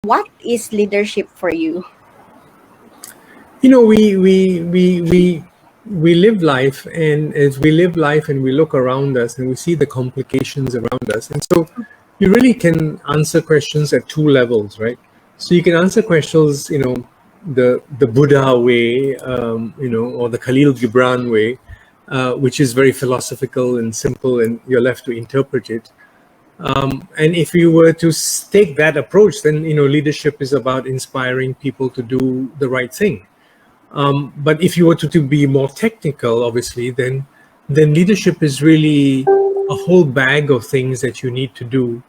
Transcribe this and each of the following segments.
what is leadership for you? You know, we live life, and as we live life and we look around us and we see the complications around us, and so you really can answer questions at two levels, right? So you can answer questions, you know, the Buddha way, you know, or the Khalil Gibran way, which is very philosophical and simple, and you're left to interpret it. And if you were to take that approach, then, you know, leadership is about inspiring people to do the right thing. But if you were to be more technical, obviously, then leadership is really a whole bag of things that you need to do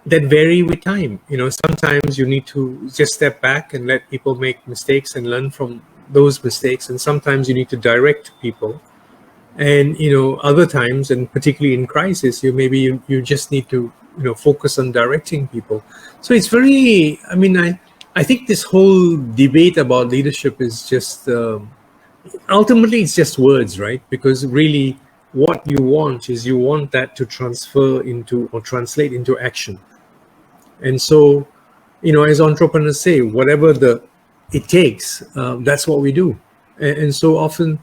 that vary with time. You know, sometimes you need to just step back and let people make mistakes and learn from those mistakes, and sometimes you need to direct people. And, you know, other times, and particularly in crisis, you just need to, you know, focus on directing people. So it's very, I mean, I think this whole debate about leadership is just ultimately it's just words, right? Because really what you want is you want that to transfer into or translate into action. And so, you know, as entrepreneurs say, whatever it takes, that's what we do. And so often,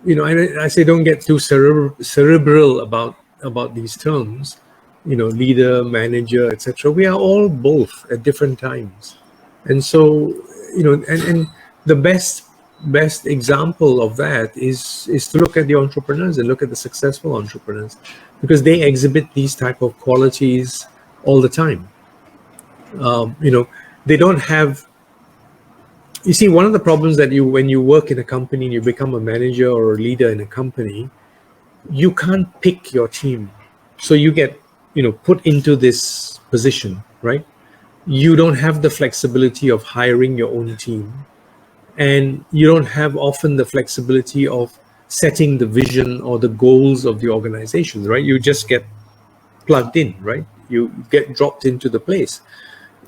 you know, I say don't get too cerebral about these terms, you know, leader, manager, etc. We are all both at different times. And so, you know, and the best example of that is to look at the entrepreneurs and look at the successful entrepreneurs, because they exhibit these type of qualities all the time. You know, they don't have, you see, one of the problems that when you work in a company and you become a manager or a leader in a company, you can't pick your team. So you get, you know, put into this position, right? You don't have the flexibility of hiring your own team, and you don't have often the flexibility of setting the vision or the goals of the organization, right? You just get plugged in, right? You get dropped into the place.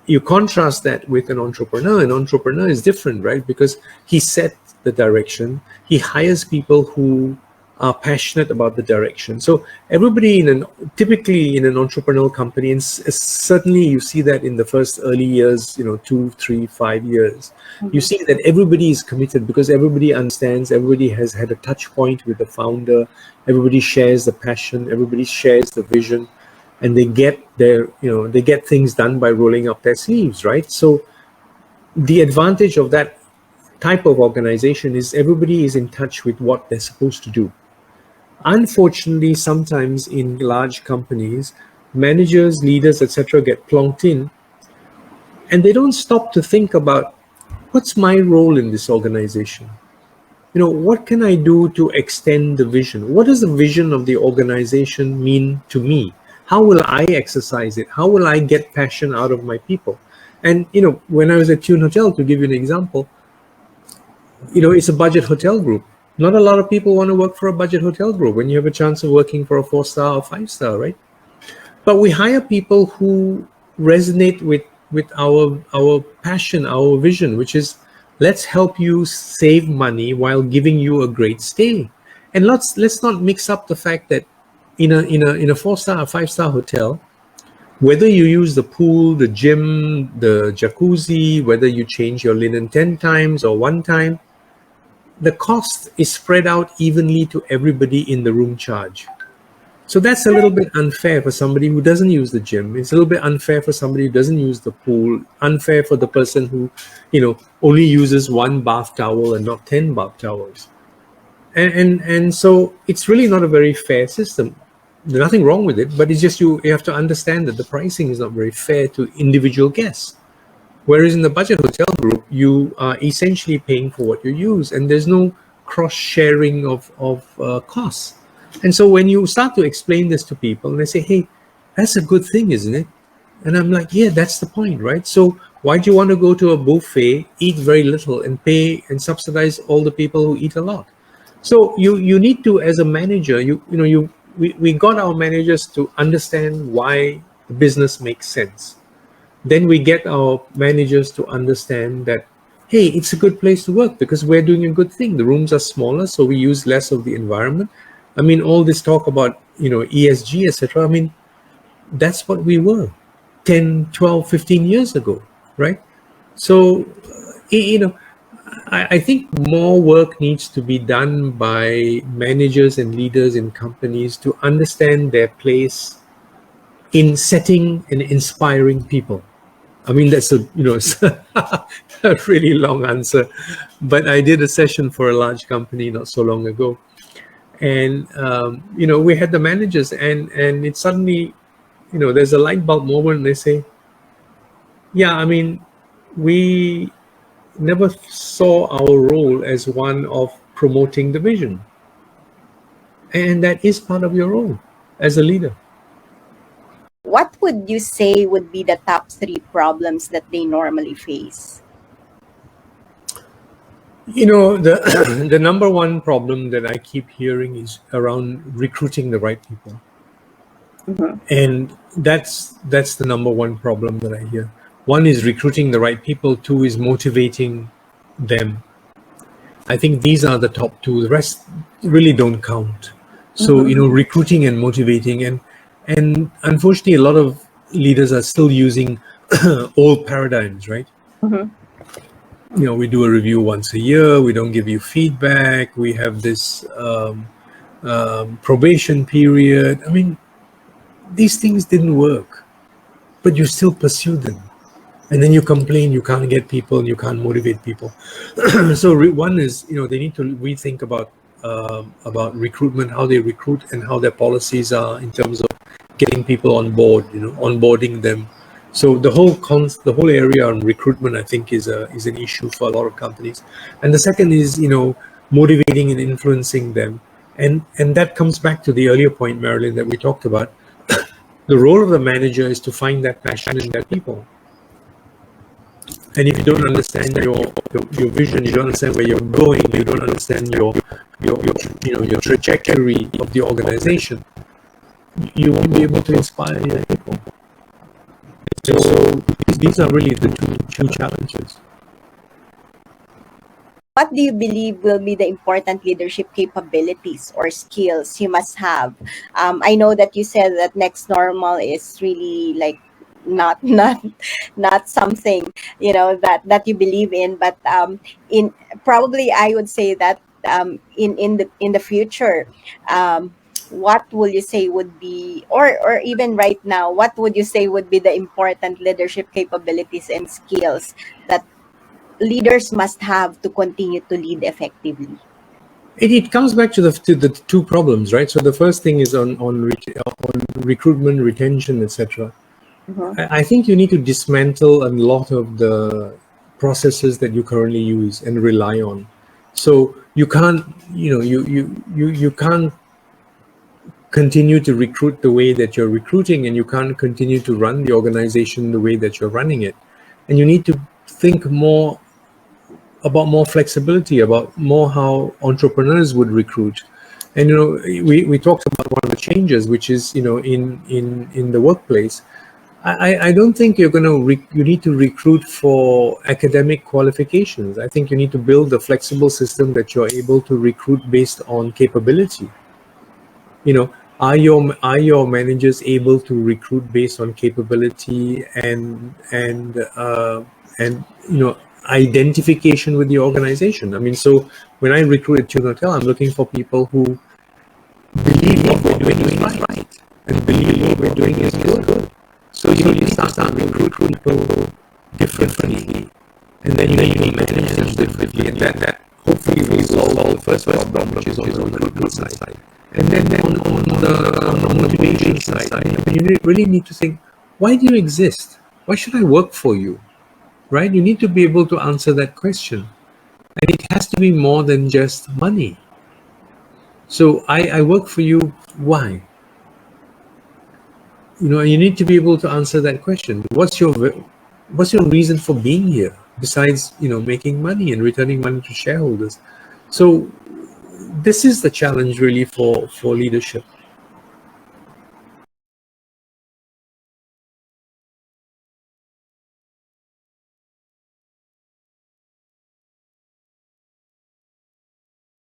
You contrast that with an entrepreneur. An entrepreneur is different, right? Because he sets the direction. He hires people who are passionate about the direction. So everybody typically in an entrepreneurial company, and certainly you see that in the first early years, you know, 2, 3, 5 years, you see that everybody is committed because everybody understands, everybody has had a touch point with the founder, everybody shares the passion, everybody shares the vision, and they get they get things done by rolling up their sleeves, right? So the advantage of that type of organization is everybody is in touch with what they're supposed to do. Unfortunately, sometimes in large companies, managers, leaders, etc., get plonked in, and they don't stop to think about what's my role in this organization. You know, what can I do to extend the vision? What does the vision of the organization mean to me? How will I exercise it? How will I get passion out of my people? And, you know, when I was at Tune Hotel, to give you an example, you know, it's a budget hotel group. Not a lot of people want to work for a budget hotel group when you have a chance of working for a 4-star or 5-star, right? But we hire people who resonate with our passion, our vision, which is let's help you save money while giving you a great stay. And let's not mix up the fact that in a 4-star or 5-star hotel, whether you use the pool, the gym, the jacuzzi, whether you change your linen 10 times or 1 time, the cost is spread out evenly to everybody in the room charge. So that's a little bit unfair for somebody who doesn't use the gym. It's a little bit unfair for somebody who doesn't use the pool, unfair for the person who, you know, only uses 1 bath towel and not 10 bath towels. And so it's really not a very fair system. There's nothing wrong with it, but it's just you have to understand that the pricing is not very fair to individual guests. Whereas in the budget hotel group, you are essentially paying for what you use, and there's no cross-sharing of costs. And so when you start to explain this to people, and they say, hey, that's a good thing, isn't it? And I'm like, yeah, that's the point, right? So why do you want to go to a buffet, eat very little, and pay and subsidize all the people who eat a lot? So you need to, as a manager, we got our managers to understand why the business makes sense. Then we get our managers to understand that, hey, it's a good place to work because we're doing a good thing. The rooms are smaller, so we use less of the environment. I mean, all this talk about, you know, ESG, etc. I mean, that's what we were. 10, 12, 15 years ago, right? So, you know, I think more work needs to be done by managers and leaders in companies to understand their place in setting and inspiring people. I mean, that's a a really long answer, but I did a session for a large company not so long ago, and we had the managers, and it suddenly, there's a light bulb moment. And they say, "Yeah, I mean, we never saw our role as one of promoting the vision, and that is part of your role as a leader." What would you say would be the top three problems that they normally face? The the number one problem that I keep hearing is around recruiting the right people. Mhm. And that's the number one problem that I hear. One is recruiting the right people. Two is motivating them. I think these are the top two. The rest really don't count. So, Mhm. recruiting and motivating, and unfortunately, a lot of leaders are still using old paradigms, right? Mhm. We do a review once a year. We don't give you feedback. We have this probation period. I mean, these things didn't work, but you still pursue them. And then you complain you can't get people and you can't motivate people. So one is, they need to rethink about recruitment, how they recruit, and how their policies are in terms of getting people on board, onboarding them. So the whole area on recruitment, I think, is an issue for a lot of companies. And the second is, motivating and influencing them. And that comes back to the earlier point, Marilyn, that we talked about. The role of the manager is to find that passion in their people. And if you don't understand your vision, you don't understand where you're going, you don't understand your trajectory of the organization, you won't be able to inspire your people. So these are really the two challenges. What do you believe will be the important leadership capabilities or skills you must have? I know that you said that next normal is really like not not something that you believe in, but in probably I would say that in the future, what will you say would be, or even right now, what would you say would be the important leadership capabilities and skills that leaders must have to continue to lead effectively? It comes back to the two problems, right? So the first thing is on recruitment, retention, etc. Mhm. I think you need to dismantle a lot of the processes that you currently use and rely on. So you can't, you can't continue to recruit the way that you're recruiting, and you can't continue to run the organization the way that you're running it. And you need to think more about more flexibility, about more how entrepreneurs would recruit. And we talked about one of the changes, which is in the workplace. I don't think you're going to you need to recruit for academic qualifications. I think you need to build a flexible system that you're able to recruit based on capability. Are your managers able to recruit based on capability and identification with the organization? I mean, so when I recruit at Tune Hotel, I'm looking for people who believe what we're doing is right and believe what we're doing is good. So you start to recruit people differently, and then you need to manage them differently, and that hopefully will solve the first problem, which is on the recruitment side. And then on the motivation side, you really need to think, why do you exist? Why should I work for you? Right? You need to be able to answer that question. And it has to be more than just money. So I work for you, why? You need to be able to answer that question. What's your reason for being here besides making money and returning money to shareholders? So this is the challenge really for leadership.